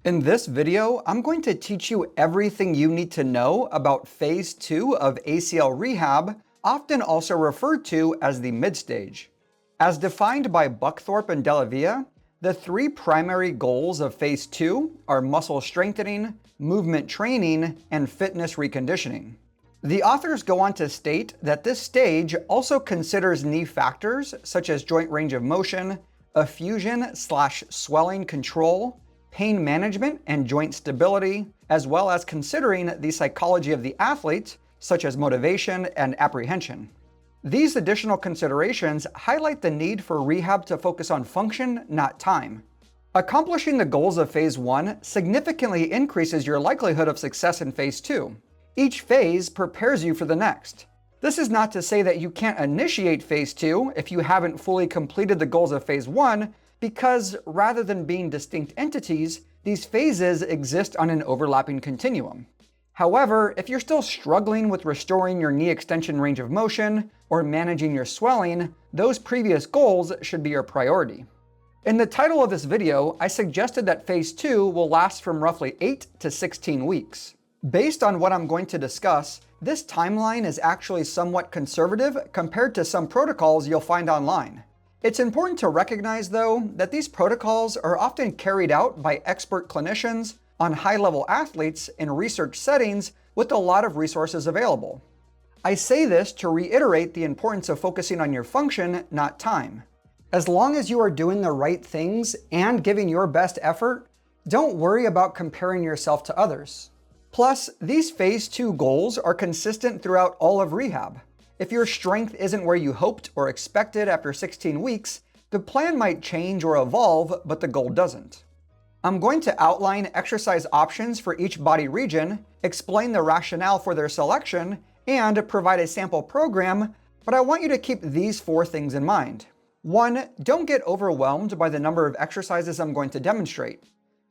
In this video, I'm going to teach you everything you need to know about Phase 2 of ACL Rehab, often also referred to as the mid-stage. As defined by Buckthorpe and Delavia, the three primary goals of Phase 2 are muscle strengthening, movement training, and fitness reconditioning. The authors go on to state that this stage also considers knee factors such as joint range of motion, effusion/swelling control, pain management and joint stability, as well as considering the psychology of the athlete, such as motivation and apprehension. These additional considerations highlight the need for rehab to focus on function, not time. Accomplishing the goals of Phase 1 significantly increases your likelihood of success in Phase 2. Each phase prepares you for the next. This is not to say that you can't initiate Phase 2 if you haven't fully completed the goals of Phase 1, because rather than being distinct entities, these phases exist on an overlapping continuum. However, if you're still struggling with restoring your knee extension range of motion or managing your swelling, those previous goals should be your priority. In the title of this video, I suggested that Phase 2 will last from roughly 8 to 16 weeks. Based on what I'm going to discuss, this timeline is actually somewhat conservative compared to some protocols you'll find online. It's important to recognize, though, that these protocols are often carried out by expert clinicians on high-level athletes in research settings with a lot of resources available. I say this to reiterate the importance of focusing on your function, not time. As long as you are doing the right things and giving your best effort, don't worry about comparing yourself to others. Plus, these Phase 2 goals are consistent throughout all of rehab. If your strength isn't where you hoped or expected after 16 weeks, the plan might change or evolve, but the goal doesn't. I'm going to outline exercise options for each body region, explain the rationale for their selection, and provide a sample program, but I want you to keep these four things in mind. 1. Don't get overwhelmed by the number of exercises I'm going to demonstrate.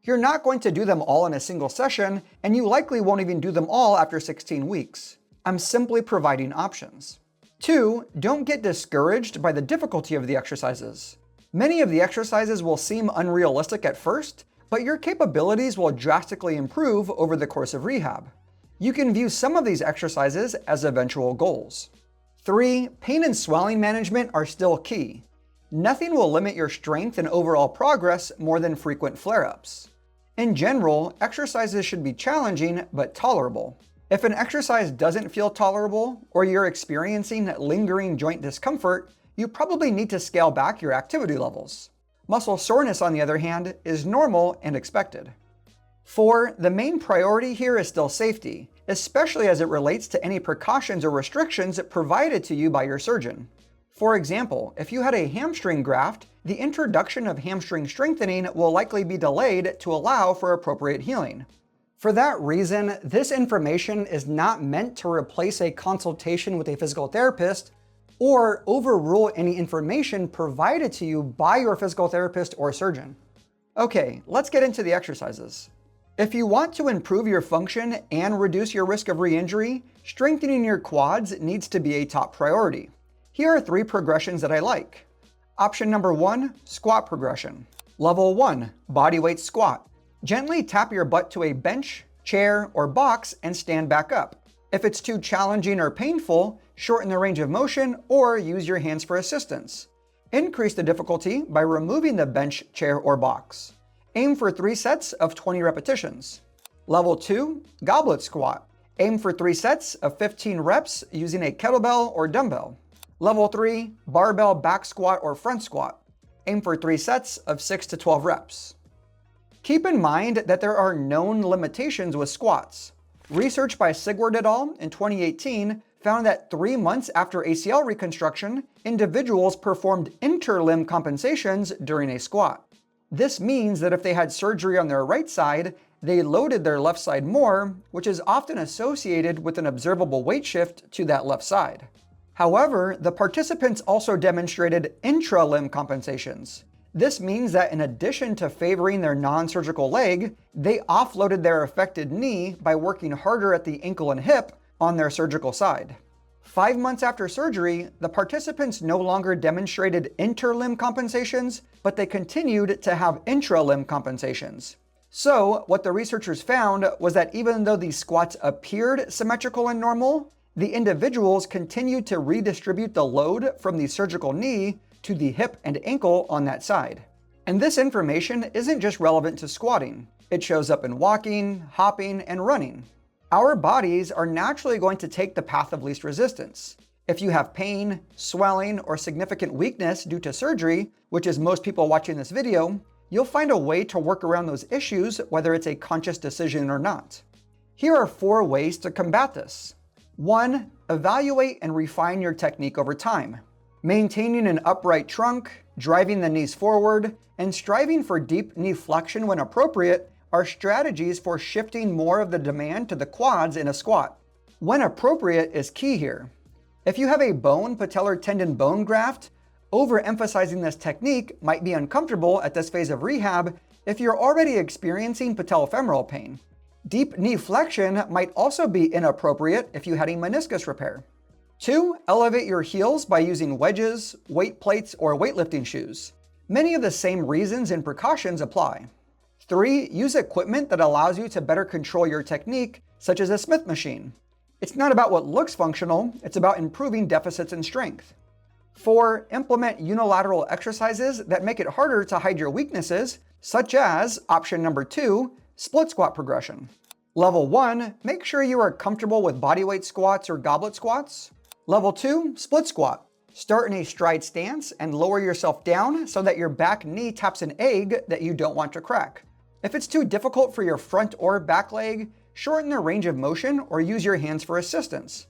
You're not going to do them all in a single session, and you likely won't even do them all after 16 weeks. I'm simply providing options. 2. Don't get discouraged by the difficulty of the exercises. Many of the exercises will seem unrealistic at first, but your capabilities will drastically improve over the course of rehab. You can view some of these exercises as eventual goals. 3. Pain and swelling management are still key. Nothing will limit your strength and overall progress more than frequent flare-ups. In general, exercises should be challenging but tolerable. If an exercise doesn't feel tolerable, or you're experiencing lingering joint discomfort, you probably need to scale back your activity levels. Muscle soreness, on the other hand, is normal and expected. 4. The main priority here is still safety, especially as it relates to any precautions or restrictions provided to you by your surgeon. For example, if you had a hamstring graft, the introduction of hamstring strengthening will likely be delayed to allow for appropriate healing. For that reason, this information is not meant to replace a consultation with a physical therapist or overrule any information provided to you by your physical therapist or surgeon. Okay, let's get into the exercises. If you want to improve your function and reduce your risk of re-injury, strengthening your quads needs to be a top priority. Here are 3 progressions that I like. Option number 1, squat progression. Level 1, bodyweight squat. Gently tap your butt to a bench, chair, or box and stand back up. If it's too challenging or painful, shorten the range of motion or use your hands for assistance. Increase the difficulty by removing the bench, chair, or box. Aim for 3 sets of 20 repetitions. Level 2, goblet squat. Aim for 3 sets of 15 reps using a kettlebell or dumbbell. Level 3, barbell back squat or front squat. Aim for 3 sets of 6 to 12 reps. Keep in mind that there are known limitations with squats. Research by Sigward et al. In 2018 found that 3 months after ACL reconstruction, individuals performed interlimb compensations during a squat. This means that if they had surgery on their right side, they loaded their left side more, which is often associated with an observable weight shift to that left side. However, the participants also demonstrated intralimb compensations. This means that in addition to favoring their non-surgical leg, they offloaded their affected knee by working harder at the ankle and hip on their surgical side. 5 months after surgery, the participants no longer demonstrated interlimb compensations, but they continued to have intralimb compensations. So, what the researchers found was that even though these squats appeared symmetrical and normal, the individuals continued to redistribute the load from the surgical knee to the hip and ankle on that side. And this information isn't just relevant to squatting. It shows up in walking, hopping, and running. Our bodies are naturally going to take the path of least resistance. If you have pain, swelling, or significant weakness due to surgery, which is most people watching this video, you'll find a way to work around those issues, whether it's a conscious decision or not. Here are 4 ways to combat this. 1. Evaluate and refine your technique over time. Maintaining an upright trunk, driving the knees forward, and striving for deep knee flexion when appropriate are strategies for shifting more of the demand to the quads in a squat. When appropriate is key here. If you have a bone patellar tendon bone graft, overemphasizing this technique might be uncomfortable at this phase of rehab if you're already experiencing patellofemoral pain. Deep knee flexion might also be inappropriate if you had a meniscus repair. 2. Elevate your heels by using wedges, weight plates, or weightlifting shoes. Many of the same reasons and precautions apply. 3. Use equipment that allows you to better control your technique, such as a Smith machine. It's not about what looks functional, it's about improving deficits in strength. 4. Implement unilateral exercises that make it harder to hide your weaknesses, such as option number 2, split squat progression. Level 1, make sure you are comfortable with bodyweight squats or goblet squats. Level 2, split squat. Start in a stride stance and lower yourself down so that your back knee taps an egg that you don't want to crack. If it's too difficult for your front or back leg, shorten the range of motion or use your hands for assistance.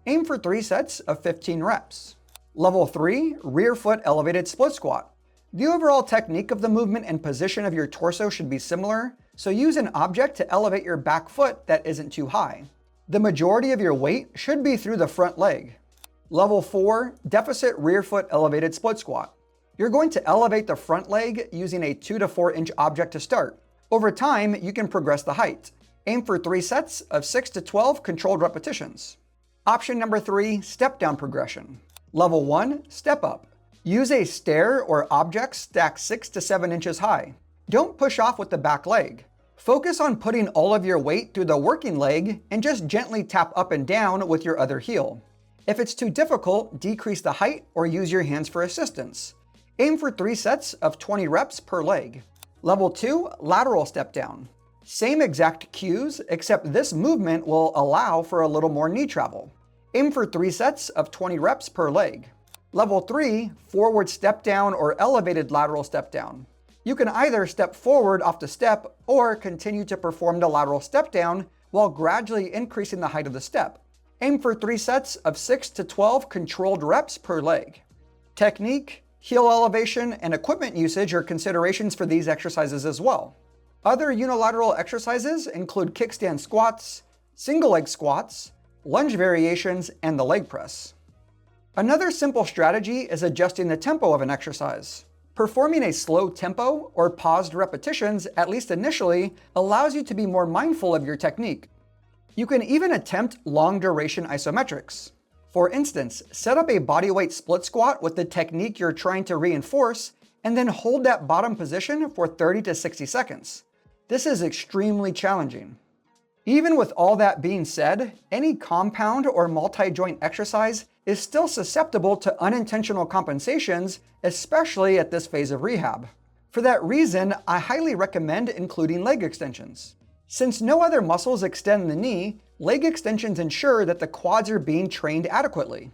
Aim for 3 sets of 15 reps. Level 3, rear foot elevated split squat. The overall technique of the movement and position of your torso should be similar, so use an object to elevate your back foot that isn't too high. The majority of your weight should be through the front leg. Level 4, deficit rear foot elevated split squat. You're going to elevate the front leg using a 2 to 4 inch object to start. Over time, you can progress the height. Aim for 3 sets of 6 to 12 controlled repetitions. Option number 3, step down progression. Level 1, step up. Use a stair or object stacked 6 to 7 inches high. Don't push off with the back leg. Focus on putting all of your weight through the working leg and just gently tap up and down with your other heel. If it's too difficult, decrease the height or use your hands for assistance. Aim for 3 sets of 20 reps per leg. Level 2, lateral step down. Same exact cues, except this movement will allow for a little more knee travel. Aim for 3 sets of 20 reps per leg. Level 3, forward step down or elevated lateral step down. You can either step forward off the step or continue to perform the lateral step down while gradually increasing the height of the step. Aim for 3 sets of 6 to 12 controlled reps per leg. Technique, heel elevation, and equipment usage are considerations for these exercises as well. Other unilateral exercises include kickstand squats, single leg squats, lunge variations, and the leg press. Another simple strategy is adjusting the tempo of an exercise. Performing a slow tempo or paused repetitions, at least initially, allows you to be more mindful of your technique. You can even attempt long duration isometrics. For instance, set up a bodyweight split squat with the technique you're trying to reinforce, and then hold that bottom position for 30 to 60 seconds. This is extremely challenging. Even with all that being said, any compound or multi-joint exercise is still susceptible to unintentional compensations, especially at this phase of rehab. For that reason, I highly recommend including leg extensions. Since no other muscles extend the knee, leg extensions ensure that the quads are being trained adequately.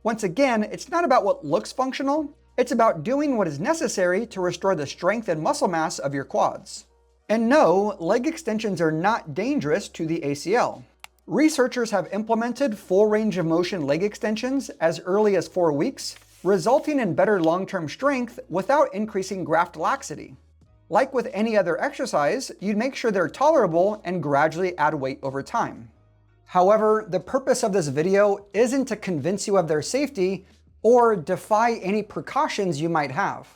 Once again, it's not about what looks functional, it's about doing what is necessary to restore the strength and muscle mass of your quads. And no, leg extensions are not dangerous to the ACL. Researchers have implemented full range of motion leg extensions as early as 4 weeks, resulting in better long-term strength without increasing graft laxity. Like with any other exercise, you'd make sure they're tolerable and gradually add weight over time. However, the purpose of this video isn't to convince you of their safety or defy any precautions you might have.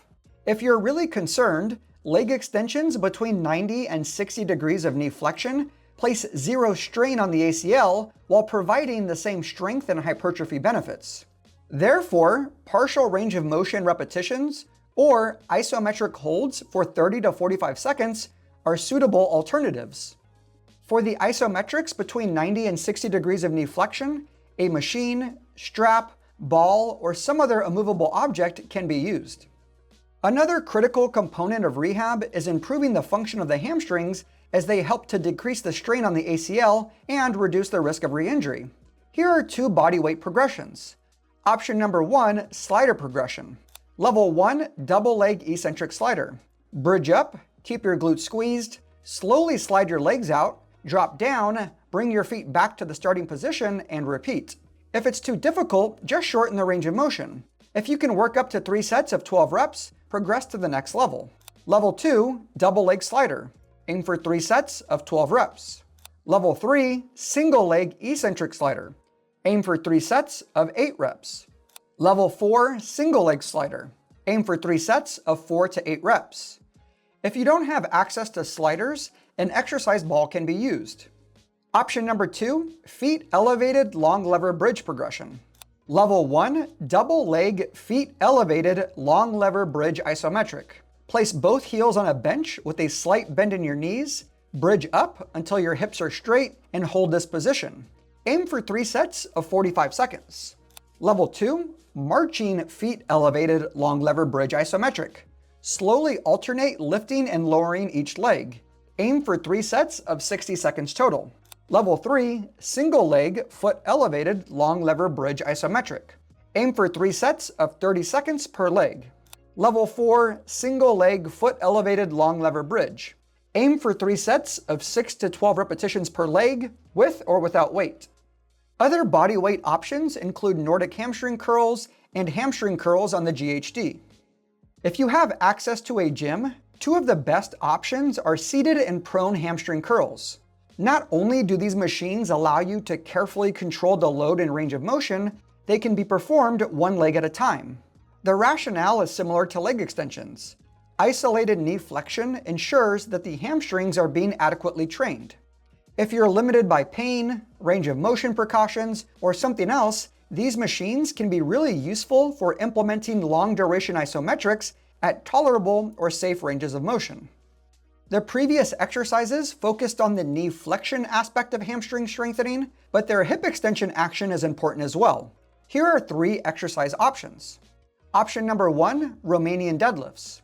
If you're really concerned, leg extensions between 90 and 60 degrees of knee flexion place zero strain on the ACL while providing the same strength and hypertrophy benefits. Therefore, partial range of motion repetitions or isometric holds for 30 to 45 seconds are suitable alternatives. For the isometrics between 90 and 60 degrees of knee flexion, a machine, strap, ball, or some other immovable object can be used. Another critical component of rehab is improving the function of the hamstrings as they help to decrease the strain on the ACL and reduce the risk of re-injury. Here are 2 body weight progressions. Option number 1, slider progression. Level 1, double leg eccentric slider. Bridge up, keep your glutes squeezed, slowly slide your legs out, drop down, bring your feet back to the starting position, and repeat. If it's too difficult, just shorten the range of motion. If you can work up to 3 sets of 12 reps, progress to the next level. Level 2, double leg slider. Aim for 3 sets of 12 reps. Level 3, single leg eccentric slider. Aim for 3 sets of 8 reps. Level 4, single leg slider. Aim for 3 sets of 4 to 8 reps. If you don't have access to sliders, an exercise ball can be used. Option number 2, feet elevated long lever bridge progression. Level 1, double leg feet elevated long lever bridge isometric. Place both heels on a bench with a slight bend in your knees, bridge up until your hips are straight, and hold this position. Aim for 3 sets of 45 seconds. Level 2, marching feet elevated long lever bridge isometric. Slowly alternate lifting and lowering each leg. Aim for 3 sets of 60 seconds total. Level 3, single leg foot elevated long lever bridge isometric. Aim for 3 sets of 30 seconds per leg. Level 4, single leg foot elevated long lever bridge. Aim for 3 sets of 6 to 12 repetitions per leg, with or without weight. Other body weight options include Nordic hamstring curls and hamstring curls on the GHD. If you have access to a gym, 2 of the best options are seated and prone hamstring curls. Not only do these machines allow you to carefully control the load and range of motion, they can be performed 1 leg at a time. The rationale is similar to leg extensions. Isolated knee flexion ensures that the hamstrings are being adequately trained. If you're limited by pain, range of motion precautions, or something else, these machines can be really useful for implementing long-duration isometrics at tolerable or safe ranges of motion. The previous exercises focused on the knee flexion aspect of hamstring strengthening, but their hip extension action is important as well. Here are 3 exercise options. Option number 1, Romanian deadlifts.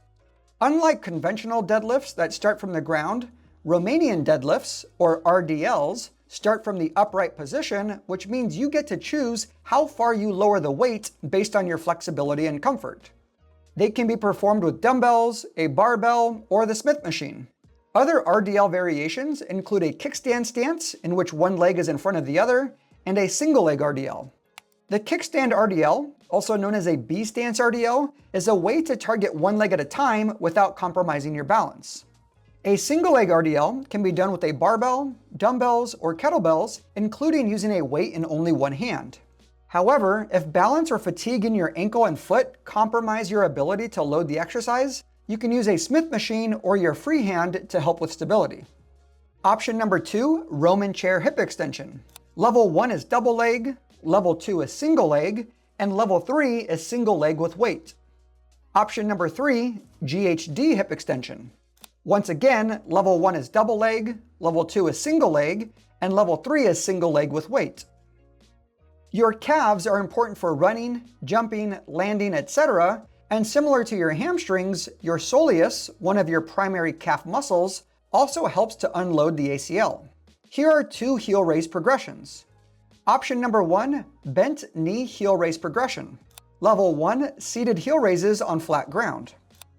Unlike conventional deadlifts that start from the ground, Romanian deadlifts, or RDLs, start from the upright position, which means you get to choose how far you lower the weight based on your flexibility and comfort. They can be performed with dumbbells, a barbell, or the Smith machine. Other RDL variations include a kickstand stance, in which one leg is in front of the other, and a single leg RDL. The kickstand RDL, also known as a B-stance RDL, is a way to target one leg at a time without compromising your balance. A single leg RDL can be done with a barbell, dumbbells, or kettlebells, including using a weight in only one hand. However, if balance or fatigue in your ankle and foot compromise your ability to load the exercise, you can use a Smith machine or your free hand to help with stability. Option number 2, Roman chair hip extension. Level 1 is double leg, level 2 is single leg, and level 3 is single leg with weight. Option number 3, GHD hip extension. Once again, level 1 is double leg, level 2 is single leg, and level 3 is single leg with weight. Your calves are important for running, jumping, landing, etc., and similar to your hamstrings, your soleus, one of your primary calf muscles, also helps to unload the ACL. Here are 2 heel raise progressions. Option number 1, bent knee heel raise progression. Level 1, seated heel raises on flat ground.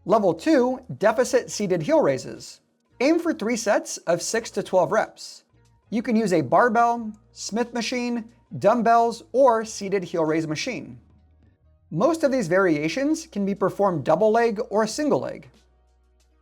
Level 2, deficit seated heel raises. Aim for 3 sets of 6 to 12 reps. You can use a barbell, Smith machine, dumbbells, or seated heel raise machine. Most of these variations can be performed double leg or single leg.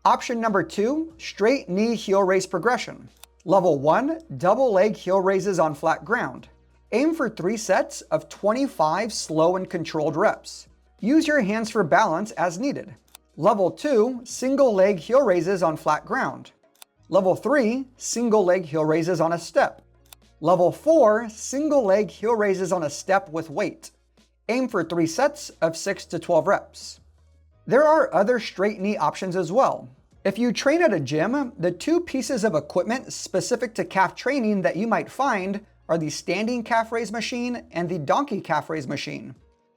Option number 2, straight knee heel raise progression. Level 1, double leg heel raises on flat ground. Aim for 3 sets of 25 slow and controlled reps. Use your hands for balance as needed. Level 2, single leg heel raises on flat ground. Level 3, single leg heel raises on a step. Level 4, single leg heel raises on a step with weight. Aim for 3 sets of 6 to 12 reps. There are other straight knee options as well. If you train at a gym, the two pieces of equipment specific to calf training that you might find are the standing calf raise machine and the donkey calf raise machine.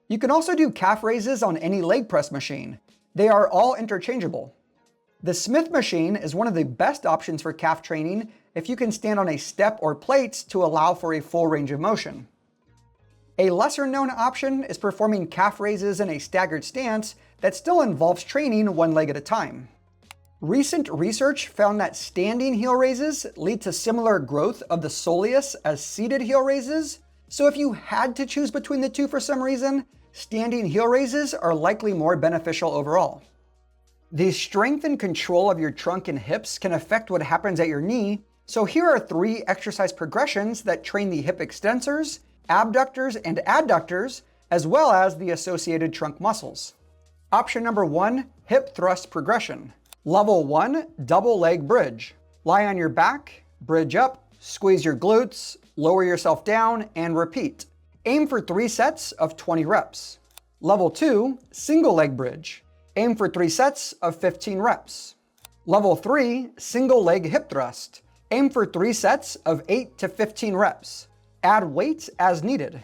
You can also do calf raises on any leg press machine. They are all interchangeable. The Smith machine is one of the best options for calf training if you can stand on a step or plates to allow for a full range of motion. A lesser known option is performing calf raises in a staggered stance that still involves training one leg at a time. Recent research found that standing heel raises lead to similar growth of the soleus as seated heel raises, so if you had to choose between the two for some reason, standing heel raises are likely more beneficial overall. The strength and control of your trunk and hips can affect what happens at your knee, so here are 3 exercise progressions that train the hip extensors, abductors, and adductors, as well as the associated trunk muscles. Option number 1, hip thrust progression. Level 1, double leg bridge. Lie on your back, bridge up, squeeze your glutes, lower yourself down, and repeat. Aim for 3 sets of 20 reps. Level 2, single leg bridge. Aim for 3 sets of 15 reps. Level 3, single leg hip thrust. Aim for 3 sets of 8 to 15 reps. Add weight as needed.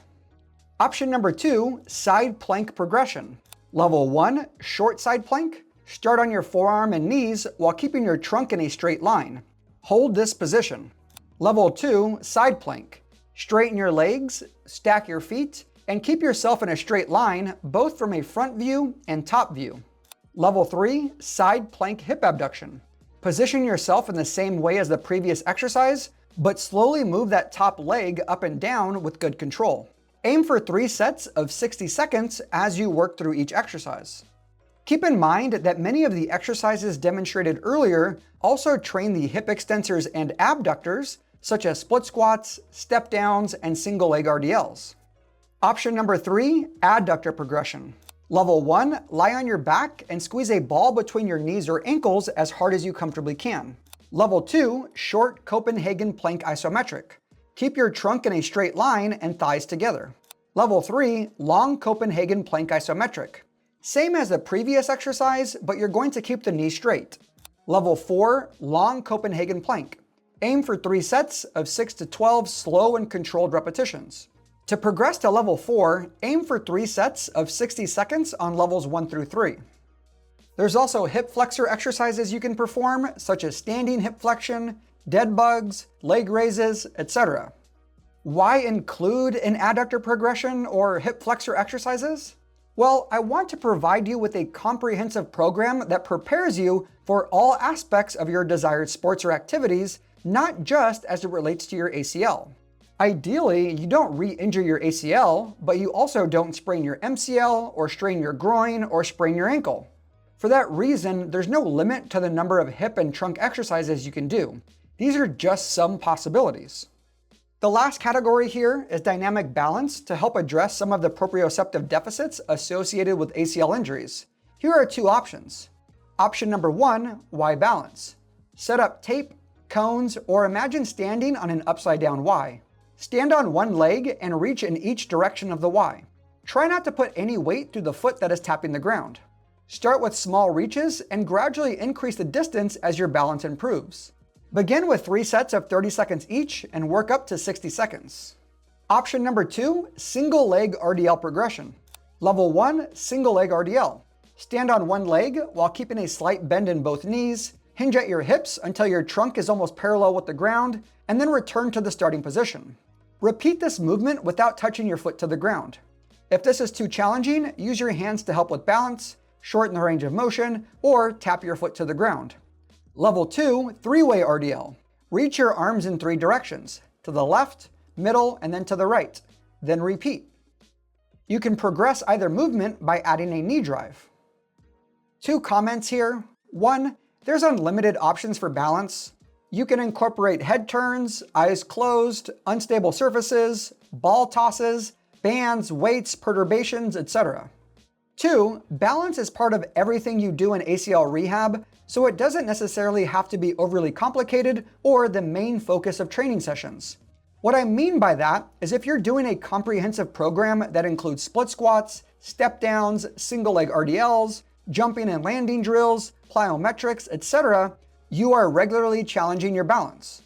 Option number 2, side plank progression. Level 1, short side plank. Start on your forearm and knees while keeping your trunk in a straight line. Hold this position. Level 2, side plank. Straighten your legs, stack your feet, and keep yourself in a straight line, both from a front view and top view. Level 3, side plank hip abduction. Position yourself in the same way as the previous exercise, but slowly move that top leg up and down with good control. Aim for 3 sets of 60 seconds as you work through each exercise. Keep in mind that many of the exercises demonstrated earlier also train the hip extensors and abductors, such as split squats, step downs, and single leg RDLs. Option number 3, adductor progression. Level 1, lie on your back and squeeze a ball between your knees or ankles as hard as you comfortably can. Level 2, short Copenhagen plank isometric. Keep your trunk in a straight line and thighs together. Level 3, long Copenhagen plank isometric. Same as the previous exercise, but you're going to keep the knee straight. Level 4, long Copenhagen plank. Aim for 3 sets of 6 to 12 slow and controlled repetitions. To progress to level 4, aim for 3 sets of 60 seconds on levels 1 through 3. There's also hip flexor exercises you can perform, such as standing hip flexion, dead bugs, leg raises, etc. Why include an adductor progression or hip flexor exercises? Well, I want to provide you with a comprehensive program that prepares you for all aspects of your desired sports or activities, not just as it relates to your ACL. Ideally, you don't re-injure your ACL, but you also don't sprain your MCL or strain your groin or sprain your ankle. For that reason, there's no limit to the number of hip and trunk exercises you can do. These are just some possibilities. The last category here is dynamic balance to help address some of the proprioceptive deficits associated with ACL injuries. Here are 2 options. Option number 1, Y balance. Set up tape, cones, or imagine standing on an upside down Y. Stand on one leg and reach in each direction of the Y. Try not to put any weight through the foot that is tapping the ground. Start with small reaches and gradually increase the distance as your balance improves. Begin with 3 sets of 30 seconds each and work up to 60 seconds. Option number 2, single leg RDL progression. Level 1, single leg RDL. Stand on one leg while keeping a slight bend in both knees, hinge at your hips until your trunk is almost parallel with the ground, and then return to the starting position. Repeat this movement without touching your foot to the ground. If this is too challenging, use your hands to help with balance, shorten the range of motion, or tap your foot to the ground. Level 2, 3-way RDL. Reach your arms in 3 directions, to the left, middle, and then to the right. Then repeat. You can progress either movement by adding a knee drive. 2 comments here. 1, there's unlimited options for balance. You can incorporate head turns, eyes closed, unstable surfaces, ball tosses, bands, weights, perturbations, etc. 2, balance is part of everything you do in ACL rehab, so it doesn't necessarily have to be overly complicated or the main focus of training sessions. What I mean by that is if you're doing a comprehensive program that includes split squats, step downs, single leg RDLs, jumping and landing drills, plyometrics, etc., you are regularly challenging your balance.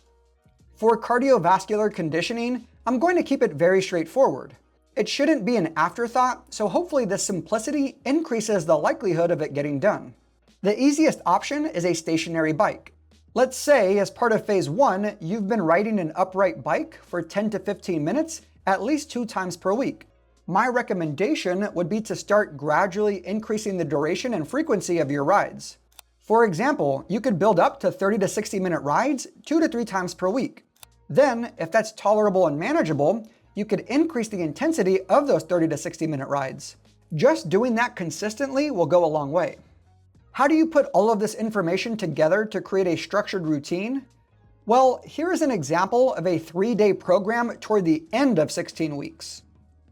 For cardiovascular conditioning, I'm going to keep it very straightforward. It shouldn't be an afterthought, so hopefully this simplicity increases the likelihood of it getting done. The easiest option is a stationary bike. Let's say, as part of phase 1, you've been riding an upright bike for 10 to 15 minutes at least 2 times per week. My recommendation would be to start gradually increasing the duration and frequency of your rides. For example, you could build up to 30 to 60 minute rides 2 to 3 times per week. Then, if that's tolerable and manageable, you could increase the intensity of those 30 to 60 minute rides. Just doing that consistently will go a long way. How do you put all of this information together to create a structured routine? Well, here is an example of a 3-day program toward the end of 16 weeks.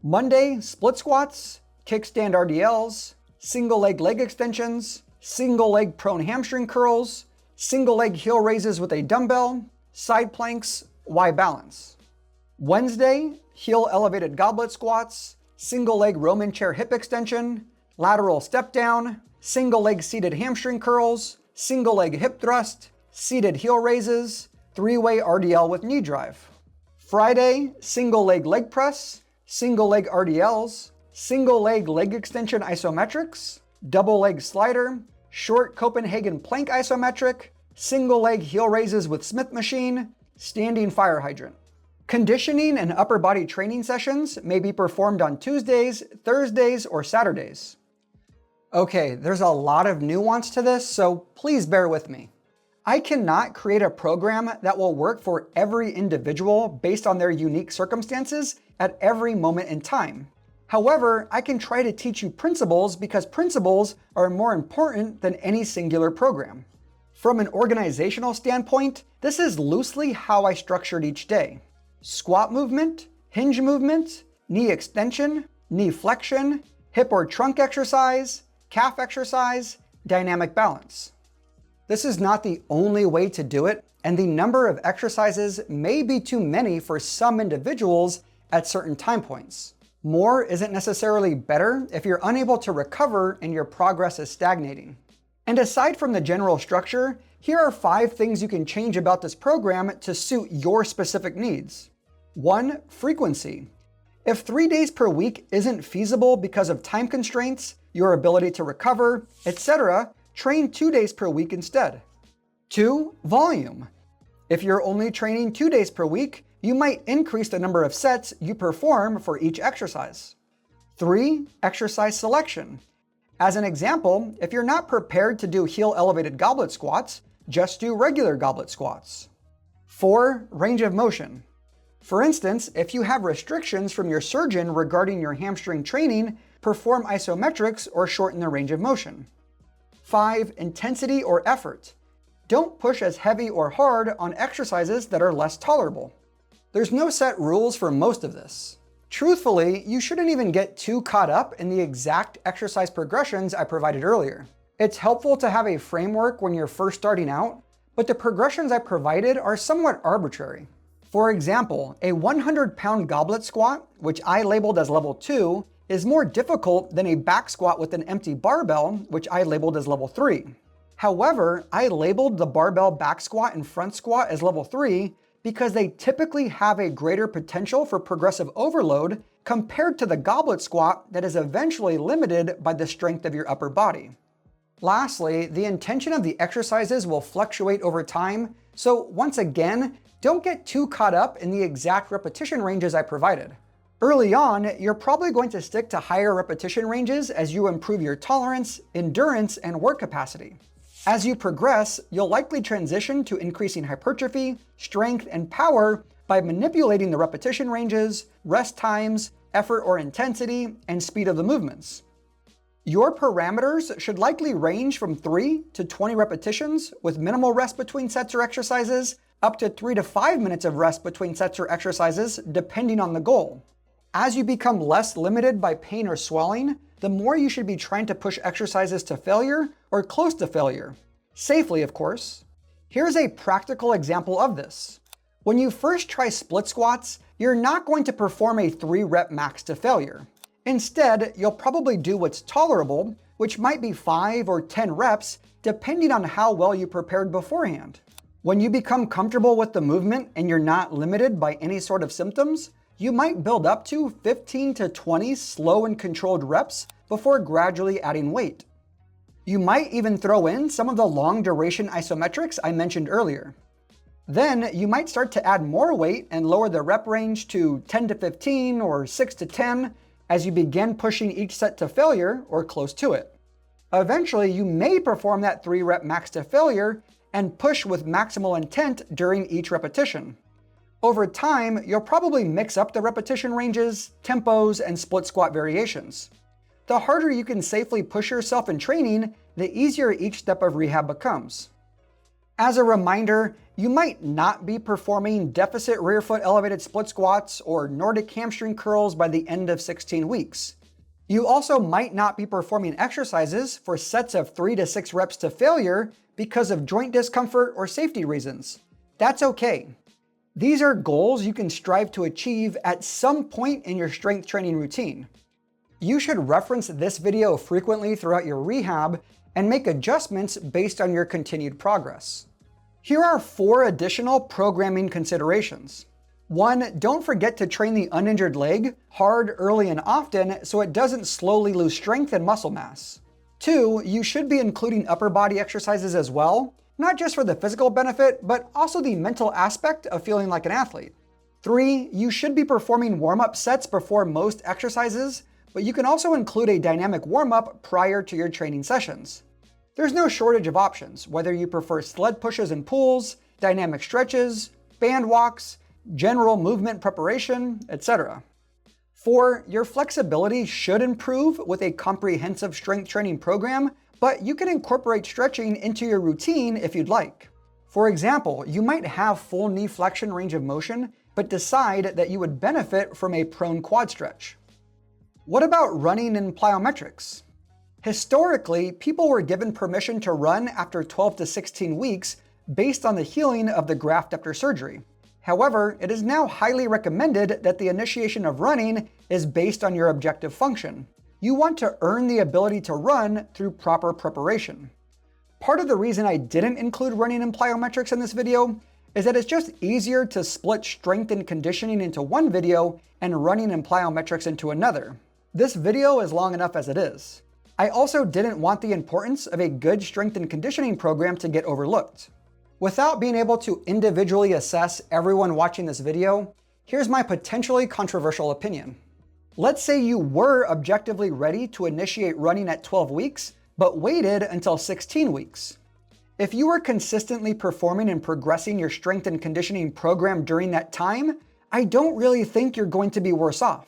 Monday, split squats, kickstand RDLs, single leg extensions, single leg prone hamstring curls, single leg heel raises with a dumbbell, side planks, Y balance. Wednesday, heel elevated goblet squats, single leg Roman chair hip extension, lateral step down, single leg seated hamstring curls, single leg hip thrust, seated heel raises, 3-way RDL with knee drive. Friday, single leg press, single leg RDLs, single leg extension isometrics, double leg slider, short Copenhagen plank isometric, single leg heel raises with Smith machine, standing fire hydrant. Conditioning and upper body training sessions may be performed on Tuesdays, Thursdays, or Saturdays. Okay, there's a lot of nuance to this, so please bear with me. I cannot create a program that will work for every individual based on their unique circumstances at every moment in time. However, I can try to teach you principles because principles are more important than any singular program. From an organizational standpoint, this is loosely how I structured each day. Squat movement, hinge movement, knee extension, knee flexion, hip or trunk exercise, calf exercise, dynamic balance. This is not the only way to do it, and the number of exercises may be too many for some individuals at certain time points. More isn't necessarily better if you're unable to recover and your progress is stagnating. And aside from the general structure, here are 5 things you can change about this program to suit your specific needs. 1. Frequency. If 3 days per week isn't feasible because of time constraints, your ability to recover, etc., train 2 days per week instead. 2. Volume. If you're only training 2 days per week, you might increase the number of sets you perform for each exercise. 3. Exercise selection. As an example, if you're not prepared to do heel elevated goblet squats, just do regular goblet squats. 4. Range of motion. For instance, if you have restrictions from your surgeon regarding your hamstring training, perform isometrics or shorten the range of motion. 5. Intensity or effort. Don't push as heavy or hard on exercises that are less tolerable. There's no set rules for most of this. Truthfully, you shouldn't even get too caught up in the exact exercise progressions I provided earlier. It's helpful to have a framework when you're first starting out, but the progressions I provided are somewhat arbitrary. For example, a 100-pound goblet squat, which I labeled as level 2, is more difficult than a back squat with an empty barbell, which I labeled as level 3. However, I labeled the barbell back squat and front squat as level 3 because they typically have a greater potential for progressive overload compared to the goblet squat that is eventually limited by the strength of your upper body. Lastly, the intention of the exercises will fluctuate over time, so once again, don't get too caught up in the exact repetition ranges I provided. Early on, you're probably going to stick to higher repetition ranges as you improve your tolerance, endurance, and work capacity. As you progress, you'll likely transition to increasing hypertrophy, strength, and power by manipulating the repetition ranges, rest times, effort or intensity, and speed of the movements. Your parameters should likely range from 3 to 20 repetitions with minimal rest between sets or exercises, up to 3 to 5 minutes of rest between sets or exercises, depending on the goal. As you become less limited by pain or swelling, the more you should be trying to push exercises to failure or close to failure. Safely, of course. Here's a practical example of this. When you first try split squats, you're not going to perform a 3-rep max to failure. Instead, you'll probably do what's tolerable, which might be 5 or 10 reps depending on how well you prepared beforehand. When you become comfortable with the movement and you're not limited by any sort of symptoms, you might build up to 15 to 20 slow and controlled reps before gradually adding weight. You might even throw in some of the long duration isometrics I mentioned earlier. Then you might start to add more weight and lower the rep range to 10 to 15 or 6 to 10 as you begin pushing each set to failure or close to it. Eventually, you may perform that 3-rep max to failure and push with maximal intent during each repetition. Over time, you'll probably mix up the repetition ranges, tempos, and split squat variations. The harder you can safely push yourself in training, the easier each step of rehab becomes. As a reminder, you might not be performing deficit rear foot elevated split squats or Nordic hamstring curls by the end of 16 weeks. You also might not be performing exercises for sets of 3 to 6 reps to failure because of joint discomfort or safety reasons. That's okay. These are goals you can strive to achieve at some point in your strength training routine. You should reference this video frequently throughout your rehab and make adjustments based on your continued progress. Here are 4 additional programming considerations. 1, don't forget to train the uninjured leg hard, early, and often so it doesn't slowly lose strength and muscle mass. 2, you should be including upper body exercises as well, not just for the physical benefit, but also the mental aspect of feeling like an athlete. 3, you should be performing warm-up sets before most exercises, but you can also include a dynamic warm-up prior to your training sessions. There's no shortage of options, whether you prefer sled pushes and pulls, dynamic stretches, band walks, general movement preparation, etc. 4, your flexibility should improve with a comprehensive strength training program, but you can incorporate stretching into your routine if you'd like. For example, you might have full knee flexion range of motion, but decide that you would benefit from a prone quad stretch. What about running in plyometrics? Historically, people were given permission to run after 12 to 16 weeks based on the healing of the graft after surgery. However, it is now highly recommended that the initiation of running is based on your objective function. You want to earn the ability to run through proper preparation. Part of the reason I didn't include running in plyometrics in this video is that it's just easier to split strength and conditioning into one video and running in plyometrics into another. This video is long enough as it is. I also didn't want the importance of a good strength and conditioning program to get overlooked. Without being able to individually assess everyone watching this video, here's my potentially controversial opinion. Let's say you were objectively ready to initiate running at 12 weeks, but waited until 16 weeks. If you were consistently performing and progressing your strength and conditioning program during that time, I don't really think you're going to be worse off.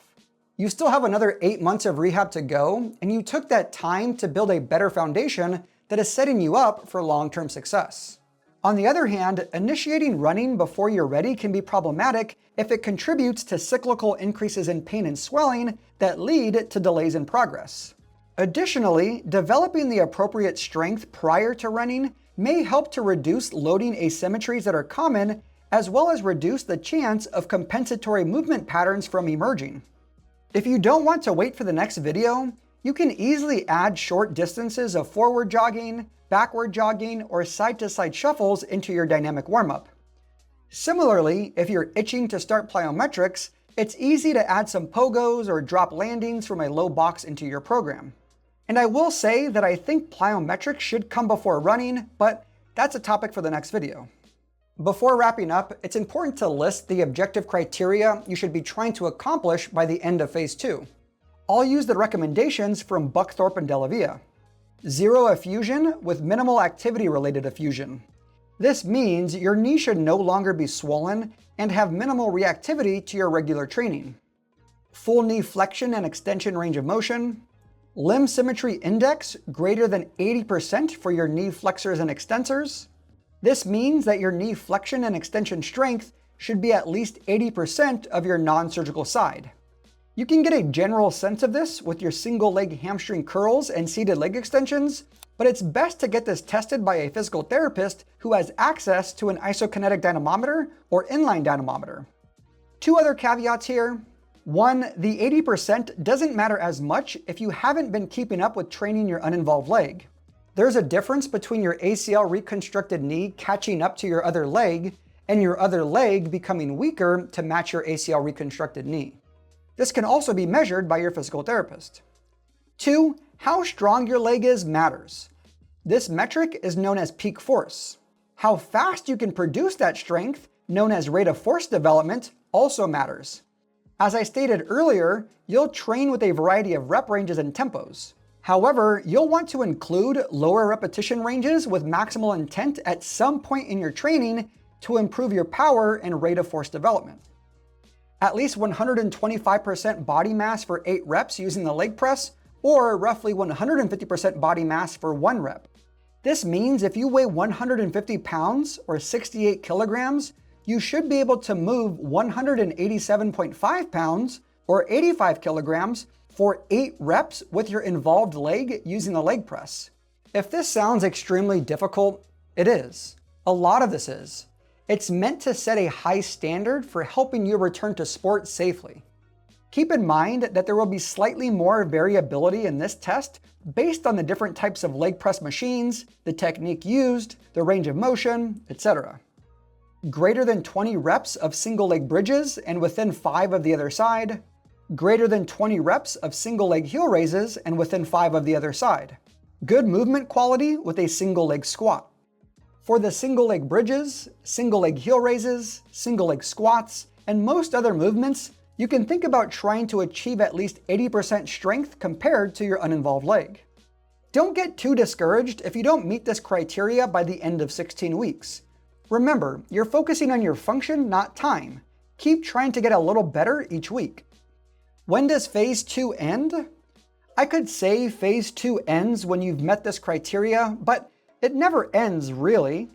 You still have another 8 months of rehab to go, and you took that time to build a better foundation that is setting you up for long-term success. On the other hand, initiating running before you're ready can be problematic if it contributes to cyclical increases in pain and swelling that lead to delays in progress. Additionally, developing the appropriate strength prior to running may help to reduce loading asymmetries that are common, as well as reduce the chance of compensatory movement patterns from emerging. If you don't want to wait for the next video, you can easily add short distances of forward jogging, backward jogging, or side-to-side shuffles into your dynamic warm-up. Similarly, if you're itching to start plyometrics, it's easy to add some pogos or drop landings from a low box into your program. And I will say that I think plyometrics should come before running, but that's a topic for the next video. Before wrapping up, it's important to list the objective criteria you should be trying to accomplish by the end of phase 2. I'll use the recommendations from Buckthorpe and Delavia. 0 effusion with minimal activity-related effusion. This means your knee should no longer be swollen and have minimal reactivity to your regular training. Full knee flexion and extension range of motion. Limb symmetry index greater than 80% for your knee flexors and extensors. This means that your knee flexion and extension strength should be at least 80% of your non-surgical side. You can get a general sense of this with your single leg hamstring curls and seated leg extensions, but it's best to get this tested by a physical therapist who has access to an isokinetic dynamometer or inline dynamometer. 2 other caveats here. 1, the 80% doesn't matter as much if you haven't been keeping up with training your uninvolved leg. There's a difference between your ACL reconstructed knee catching up to your other leg and your other leg becoming weaker to match your ACL reconstructed knee. This can also be measured by your physical therapist. 2, how strong your leg is matters. This metric is known as peak force. How fast you can produce that strength, known as rate of force development, also matters. As I stated earlier, you'll train with a variety of rep ranges and tempos. However, you'll want to include lower repetition ranges with maximal intent at some point in your training to improve your power and rate of force development. At least 125% body mass for 8 reps using the leg press, or roughly 150% body mass for 1 rep. This means if you weigh 150 pounds or 68 kilograms, you should be able to move 187.5 pounds or 85 kilograms for 8 reps with your involved leg using the leg press. If this sounds extremely difficult, it is. A lot of this is. It's meant to set a high standard for helping you return to sport safely. Keep in mind that there will be slightly more variability in this test based on the different types of leg press machines, the technique used, the range of motion, etc. Greater than 20 reps of single leg bridges and within 5 of the other side. Greater than 20 reps of single leg heel raises and within 5 of the other side. Good movement quality with a single leg squat. For the single leg bridges, single leg heel raises, single leg squats, and most other movements, you can think about trying to achieve at least 80% strength compared to your uninvolved leg. Don't get too discouraged if you don't meet this criteria by the end of 16 weeks. Remember, you're focusing on your function, not time. Keep trying to get a little better each week. When does phase 2 end? I could say phase 2 ends when you've met this criteria, but it never ends really.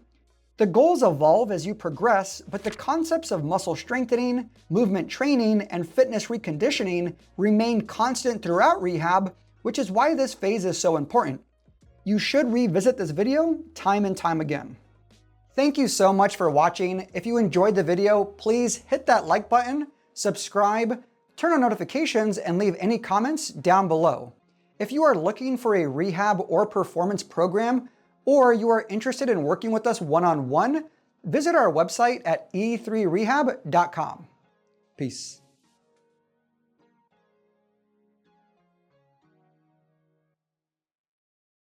The goals evolve as you progress, but the concepts of muscle strengthening, movement training, and fitness reconditioning remain constant throughout rehab, which is why this phase is so important. You should revisit this video time and time again. Thank you so much for watching. If you enjoyed the video, please hit that like button, subscribe, turn on notifications, and leave any comments down below. If you are looking for a rehab or performance program, or you are interested in working with us one-on-one, visit our website at e3rehab.com. Peace.